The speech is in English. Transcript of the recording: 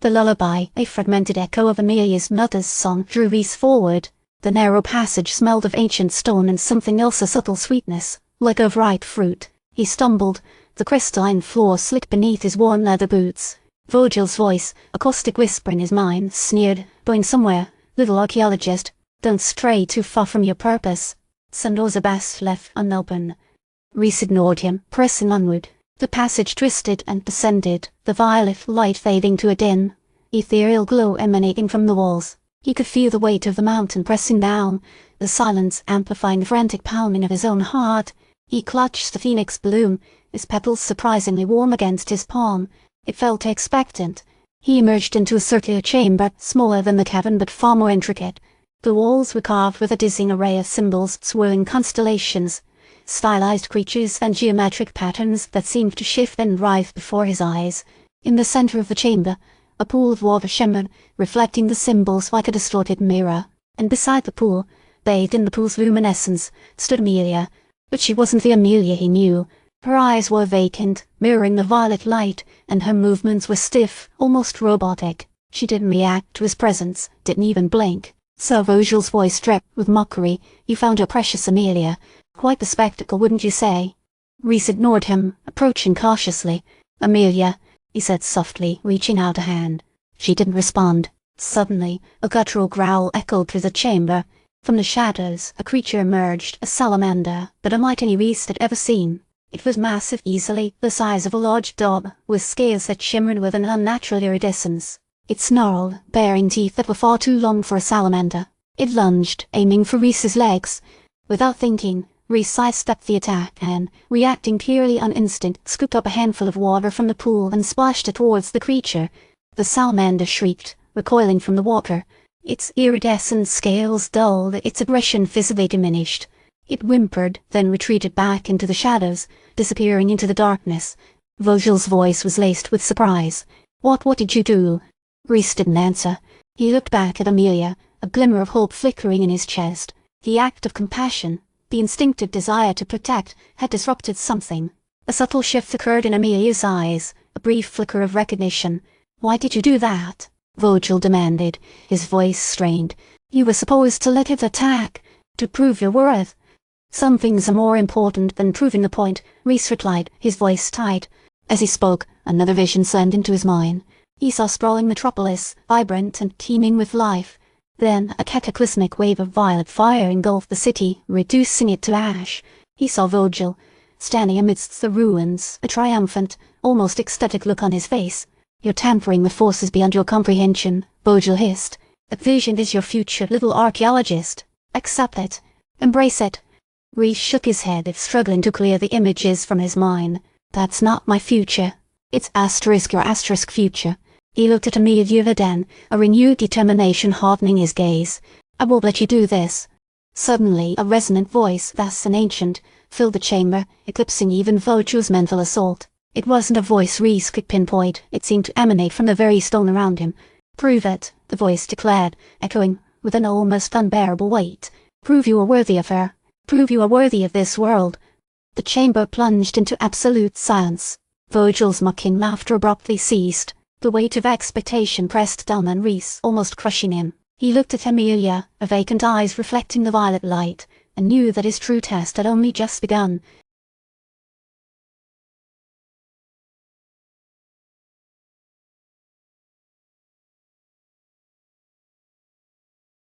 The lullaby, a fragmented echo of Amelia's mother's song, drew Rhys forward. The narrow passage smelled of ancient stone and something else, a subtle sweetness, like of ripe fruit. He stumbled. The crystalline floor slipped beneath his worn leather boots. Vogel's voice, a caustic whisper in his mind, sneered, "Going somewhere, little archaeologist. Don't stray too far from your purpose." Some doors are best left unopened. Rhys ignored him, pressing onward. The passage twisted and descended, the violet light fading to a dim, ethereal glow emanating from the walls. He could feel the weight of the mountain pressing down, the silence amplifying the frantic pounding of his own heart. He clutched the phoenix bloom, its petals surprisingly warm against his palm. It felt expectant. He emerged into a circular chamber, smaller than the cavern but far more intricate. The walls were carved with a dizzying array of symbols, swirling constellations, stylized creatures and geometric patterns that seemed to shift and writhe before his eyes. In the center of the chamber, a pool of water shimmered, reflecting the symbols like a distorted mirror. And beside the pool, bathed in the pool's luminescence, stood Amelia. But she wasn't the Amelia he knew. Her eyes were vacant, mirroring the violet light, and her movements were stiff, almost robotic. She didn't react to his presence, didn't even blink. Sir Vogel's voice dripped with mockery. "You found your precious Amelia. Quite the spectacle, wouldn't you say?" Rhys ignored him, approaching cautiously. "Amelia," he said softly, reaching out a hand. She didn't respond. Suddenly, a guttural growl echoed through the chamber. From the shadows, a creature emerged, a salamander, but unlike any Rhys had ever seen. It was massive, easily the size of a large dog, with scales that shimmered with an unnatural iridescence. It snarled, baring teeth that were far too long for a salamander. It lunged, aiming for Rhys's legs. Without thinking, Rhys sidestepped the attack and, reacting purely on instinct, scooped up a handful of water from the pool and splashed it towards the creature. The salamander shrieked, recoiling from the water. Its iridescent scales dulled, its aggression visibly diminished. It whimpered, then retreated back into the shadows, disappearing into the darkness. Vogel's voice was laced with surprise. What did you do?" Rhys didn't answer. He looked back at Amelia, a glimmer of hope flickering in his chest. The act of compassion, the instinctive desire to protect, had disrupted something. A subtle shift occurred in Amelia's eyes, a brief flicker of recognition. "Why did you do that?" Vogel demanded, his voice strained. "You were supposed to let it attack, to prove your worth." "Some things are more important than proving the point," Rhys replied, his voice tight. As he spoke, another vision slammed into his mind. He saw sprawling metropolis, vibrant and teeming with life. Then a cataclysmic wave of violet fire engulfed the city, reducing it to ash. He saw Vogel, standing amidst the ruins, a triumphant, almost ecstatic look on his face. "You're tampering with forces beyond your comprehension," Vogel hissed. "That vision is your future, little archaeologist. Accept it. Embrace it." Rhys shook his head, struggling to clear the images from his mind. "That's not my future. It's your asterisk future." He looked at Amelia then, a renewed determination hardening his gaze. "I won't let you do this." Suddenly, a resonant voice, vast and ancient, filled the chamber, eclipsing even Vogel's mental assault. It wasn't a voice Rhys could pinpoint. It seemed to emanate from the very stone around him. "Prove it," the voice declared, echoing with an almost unbearable weight. "Prove you are worthy of her. Prove you are worthy of this world." The chamber plunged into absolute silence. Vogel's mocking laughter abruptly ceased. The weight of expectation pressed down on Rhys, almost crushing him. He looked at Amelia, her vacant eyes reflecting the violet light, and knew that his true test had only just begun.